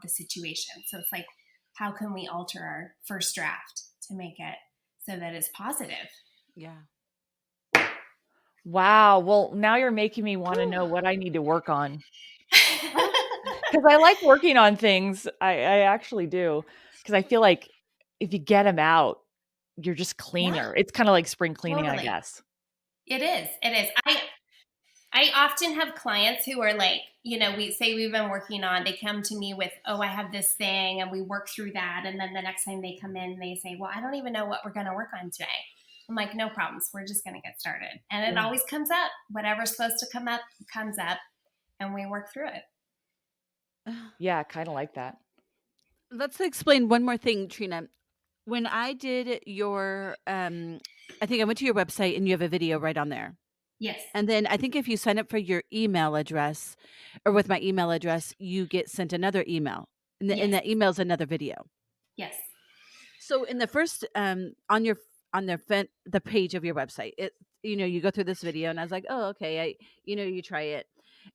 the situation. So it's like, how can we alter our first draft to make it so that it's positive? Yeah. Wow. Well, now you're making me want to know what I need to work on. Because I like working on things. I actually do. Because I feel like if you get them out, you're just Yeah, cleaner. It's kind of like spring cleaning, I totally. guess. It is. It is. I often have clients who are like, we say we've been working on, they come to me with, oh, I have this thing, and we work through that. And then the next time they come in, they say, well, I don't even know what we're going to work on today. I'm like, no problems. We're just going to get started. And it Yeah. always comes up. Whatever's supposed to come up comes up, and we work through it. Yeah, kind of like that. Let's explain one more thing, Trina. When I did your, I think I went to your website and you have a video right on there. Yes. And then I think if you sign up for your email address or with my email address, you get sent another email. And Yes. that email is another video. Yes. So in the first on your on the page of your website, you go through this video and I was like, "Oh, okay, you try it."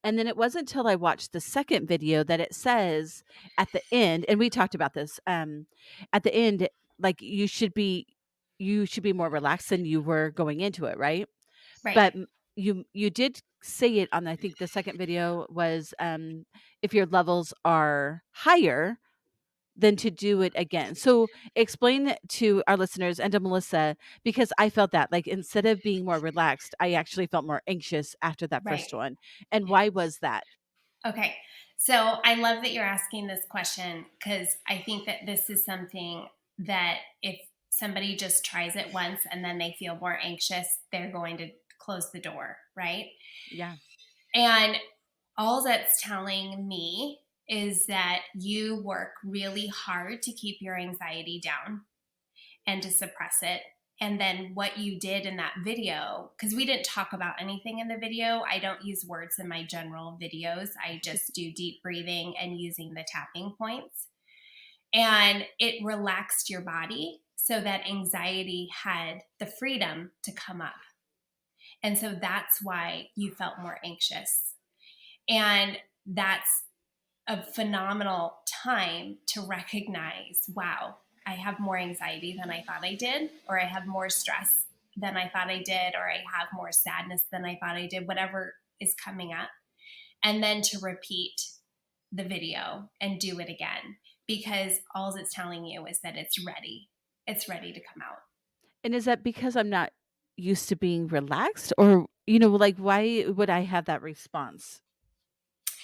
And then it wasn't until I watched the second video that it says at the end, and we talked about this at the end, like you should be more relaxed than you were going into it, right? Right. But you did say it on, I think the second video was if your levels are higher, than to do it again. So explain to our listeners and to Melissa, because I felt that like instead of being more relaxed, I actually felt more anxious after that Right. first one. And why was that? Okay. So I love that you're asking this question, because I think that this is something that if somebody just tries it once and then they feel more anxious, they're going to close the door, right? Yeah. And all that's telling me is that you work really hard to keep your anxiety down and to suppress it. And then what you did in that video, because we didn't talk about anything in the video. I don't use words in my general videos. I just do deep breathing and using the tapping points. And it relaxed your body so that anxiety had the freedom to come up. And so that's why you felt more anxious. And that's a phenomenal time to recognize, wow, I have more anxiety than I thought I did, or I have more stress than I thought I did, or I have more sadness than I thought I did, whatever is coming up. and then to repeat the video and do it again, because all it's telling you is that it's ready. It's ready to come out. And is that because I'm not used to being relaxed, or, like, why would I have that response?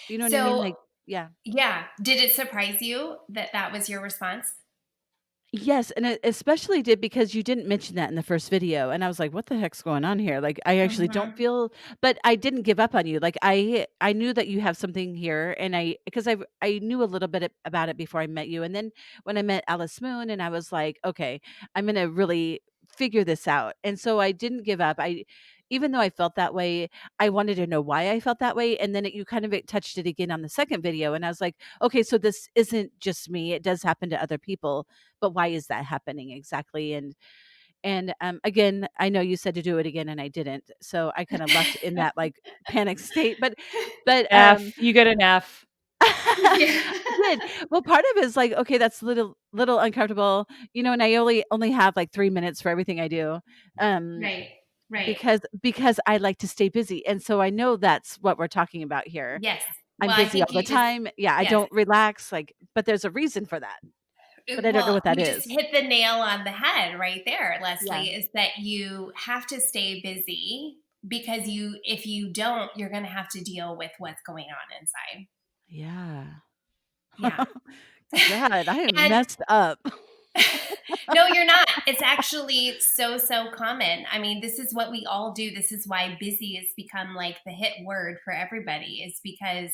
You know what I mean? So, Like, yeah. yeah, did it surprise you that that was your response? Yes, and it especially did because you didn't mention that in the first video, and I was like, "What the heck's going on here?" Like, I actually don't Mhm. feel, but I didn't give up on you. Like, I knew that you have something here, and because I knew a little bit about it before I met you, and then when I met Alice Moon, and I was like, "Okay, I'm gonna really figure this out." And so I didn't give up. Even though I felt that way, I wanted to know why I felt that way, and then you kind of touched it again on the second video, and I was like, "Okay, so this isn't just me. It does happen to other people, but why is that happening exactly?" And again, I know you said to do it again, and I didn't, so I kind of left in that like panic state. But F. You get an F. Yeah. I did. Well, part of it is like, okay, that's little uncomfortable, and I only have like 3 minutes for everything I do. Um, Right. Right. because I like to stay busy, and so I know that's what we're talking about here. Yes. I'm Well, I busy think all the you just, time. Yeah, I yes. don't relax, like, but there's a reason for that, but I don't know Well, what that you just is. hit the nail on the head right there, Yeah. Leslie, is that you have to stay busy, because if you don't, you're going to have to deal with what's going on inside. Yeah. Yeah. God, I am And messed up. no, you're not. It's actually so common. I mean, this is what we all do. This is why busy has become like the hit word for everybody, is because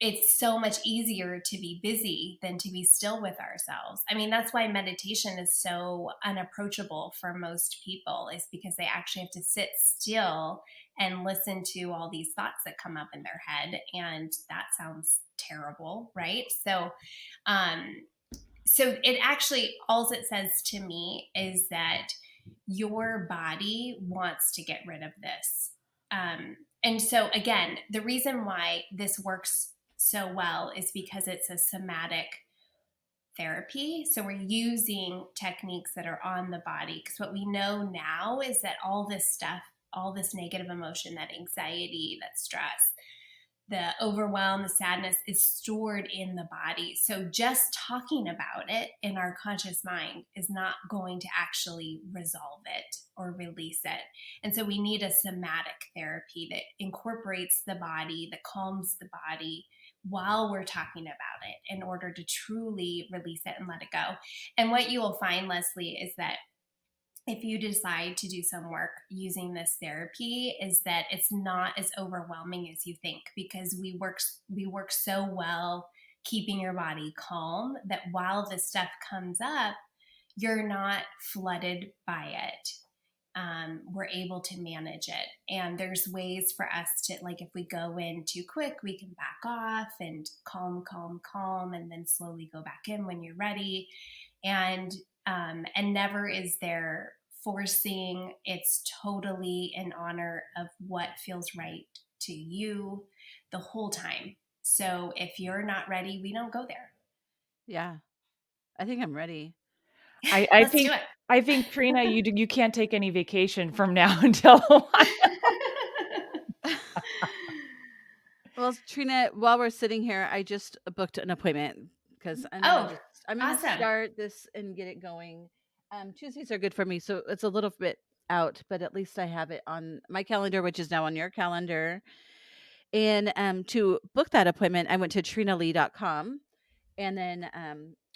it's so much easier to be busy than to be still with ourselves. I mean, that's why meditation is so unapproachable for most people, is because they actually have to sit still and listen to all these thoughts that come up in their head. And that sounds terrible, right? Um, so it actually, all it says to me is that your body wants to get rid of this. And so, again, the reason why this works so well is because it's a somatic therapy. So, we're using techniques that are on the body. Because what we know now is that all this stuff, all this negative emotion, that anxiety, that stress, the overwhelm, the sadness is stored in the body. So just talking about it in our conscious mind is not going to actually resolve it or release it. And so we need a somatic therapy that incorporates the body, that calms the body while we're talking about it, in order to truly release it and let it go. And what you will find, Leslie, is that if you decide to do some work using this therapy, is that it's not as overwhelming as you think, because we work so well keeping your body calm, that while this stuff comes up, you're not flooded by it. We're able to manage it, and there's ways for us to, like, if we go in too quick, we can back off and calm, and then slowly go back in when you're ready. And never is there forcing. It's totally in honor of what feels right to you the whole time. So if you're not ready, we don't go there. Yeah, I think I'm ready. I I Let's do think it. I think, Trina, you can't take any vacation from now until Well, Trina, while we're sitting here, I just booked an appointment because Oh, I'm gonna awesome. start this and get it going. Tuesdays are good for me, so it's a little bit out, but at least I have it on my calendar, which is now on your calendar. And to book that appointment, I went to trinalee.com, and then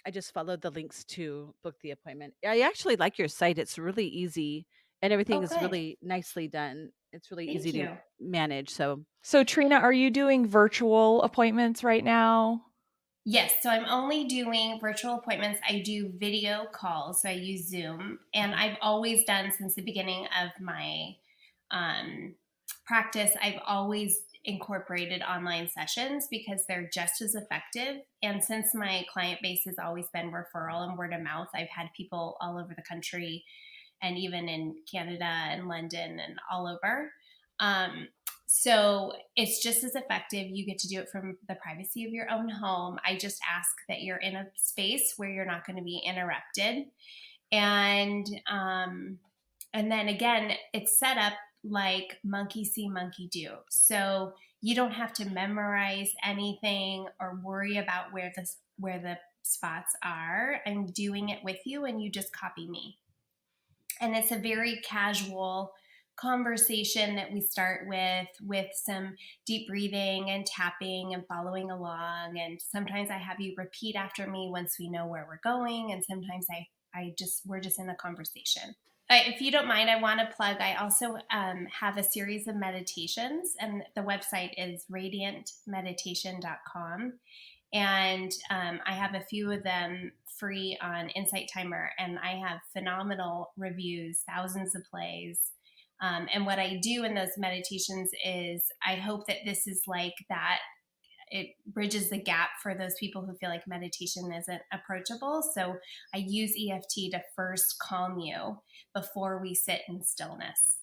I just followed the links to book the appointment. I actually like your site. It's really easy, and everything Oh, is good. really nicely done. It's really easy Thank to you. manage. So, So, Trina, are you doing virtual appointments right now? Yes, so I'm only doing virtual appointments. I do video calls, so I use Zoom, and I've always done, since the beginning of my um, practice, I've always incorporated online sessions because they're just as effective. And since my client base has always been referral and word of mouth, I've had people all over the country, and even in Canada and London and all over. Um, so it's just as effective. You get to do it from the privacy of your own home. I just ask that you're in a space where you're not going to be interrupted. And um, and then again, it's set up like monkey see, monkey do. So you don't have to memorize anything or worry about where the spots are. I'm doing it with you, and you just copy me. And it's a very casual conversation that we start with some deep breathing and tapping and following along. And sometimes I have you repeat after me once we know where we're going, and sometimes we're just in a conversation. If you don't mind, I want to plug. I also have a series of meditations, and the website is radiantmeditation.com. And I have a few of them free on Insight Timer, and I have phenomenal reviews, thousands of plays. And what I do in those meditations is I hope that this is like that. It bridges the gap for those people who feel like meditation isn't approachable. So I use EFT to first calm you before we sit in stillness.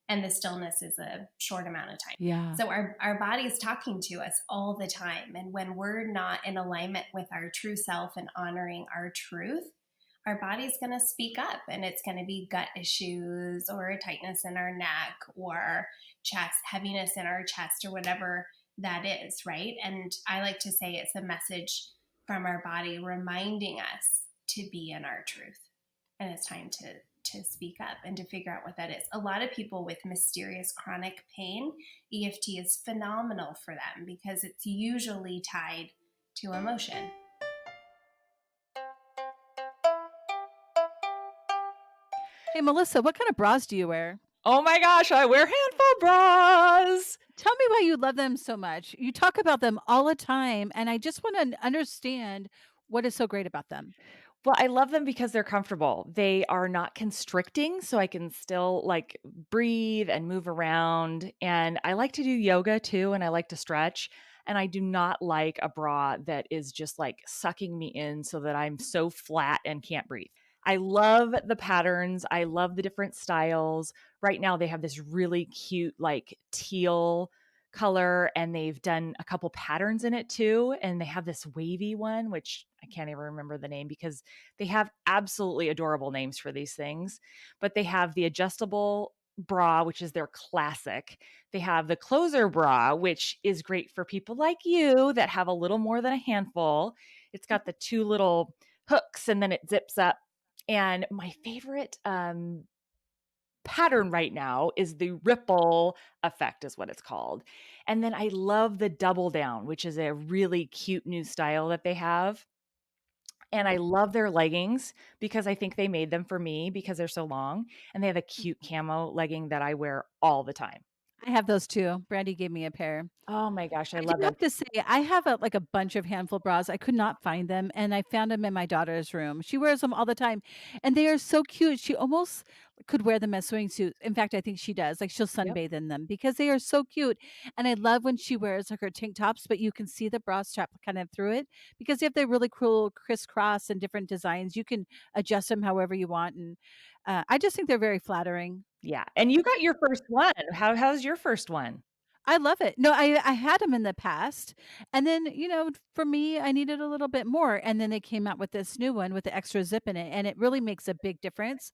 And the stillness is a short amount of time. Yeah. So our body is talking to us all the time. And when we're not in alignment with our true self and honoring our truth, our body's going to speak up, and it's going to be gut issues or a tightness in our neck or chest, heaviness in our chest, or whatever that is, right? And I like to say it's a message from our body reminding us to be in our truth. And it's time to speak up and to figure out what that is. A lot of people with mysterious chronic pain, EFT is phenomenal for them because it's usually tied to emotion. Hey, Melissa, what kind of bras do you wear? Oh my gosh, I wear handful bras. Tell me why you love them so much. You talk about them all the time, and I just want to understand what is so great about them. Well, I love them because they're comfortable. They are not constricting, so I can still like breathe and move around. And I like to do yoga too, and I like to stretch. And I do not like a bra that is just like sucking me in so that I'm so flat and can't breathe. I love the patterns. I love the different styles. Right now, they have this really cute, like teal color, and they've done a couple patterns in it too. And they have this wavy one, which I can't even remember the name because they have absolutely adorable names for these things. But they have the adjustable bra, which is their classic. They have the closer bra, which is great for people like you that have a little more than a handful. It's got the two little hooks and then it zips up. And my favorite pattern right now is the ripple effect is what it's called. And then I love the double down, which is a really cute new style that they have. And I love their leggings because I think they made them for me because they're so long. And they have a cute camo legging that I wear all the time. I have those too. Brandy gave me a pair. Oh my gosh, I I do love them. have to say, I have a bunch of handful bras. I could not find them, and I found them in my daughter's room. She wears them all the time, and they are so cute. She almost could wear them as swimsuits. In fact, I think she does. Like she'll Yep. sunbathe in them because they are so cute. And I love when she wears like her tank tops, but you can see the bra strap kind of through it because they have the really cool crisscross and different designs. You can adjust them however you want, and I just think they're very flattering. Yeah. And you got your first one. How's your first one? I love it. No, I had them in the past, and then, for me, I needed a little bit more, and then they came out with this new one with the extra zip in it, and it really makes a big difference,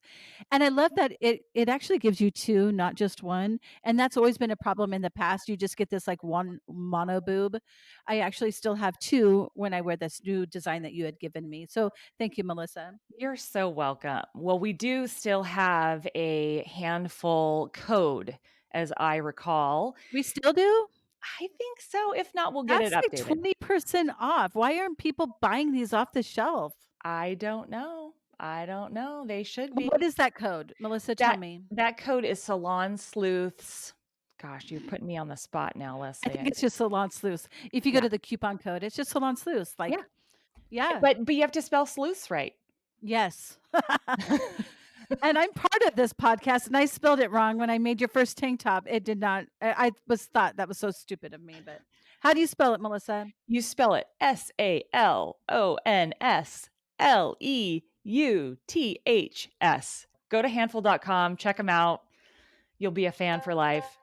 and I love that it actually gives you 2, not just 1, and that's always been a problem in the past. You just get this, like, 1 mono boob. I actually still have 2 when I wear this new design that you had given me, so thank you, Melissa. You're so welcome. Well, we do still have a handful code, as I recall. We still do? I think so. If not, we'll get it That's like updated. 20% off. Why aren't people buying these off the shelf? I don't know. I don't know. They should What be. is that code? Melissa, tell That me. that code is Salon Sleuths. Gosh, you're putting me on the spot now, I Leslie. think it's just Salon Sleuths. If you go Yeah. to the coupon code, it's just Salon Sleuths, Yeah. yeah, But you have to spell sleuths right. yes. And I'm part of this podcast, and I spelled it wrong when I made your first tank top. It did not I was thought that was so stupid of me, but how do you spell it, Melissa? You spell it SALONSLEUTHS. Go to handful.com, check them out. You'll be a fan for life.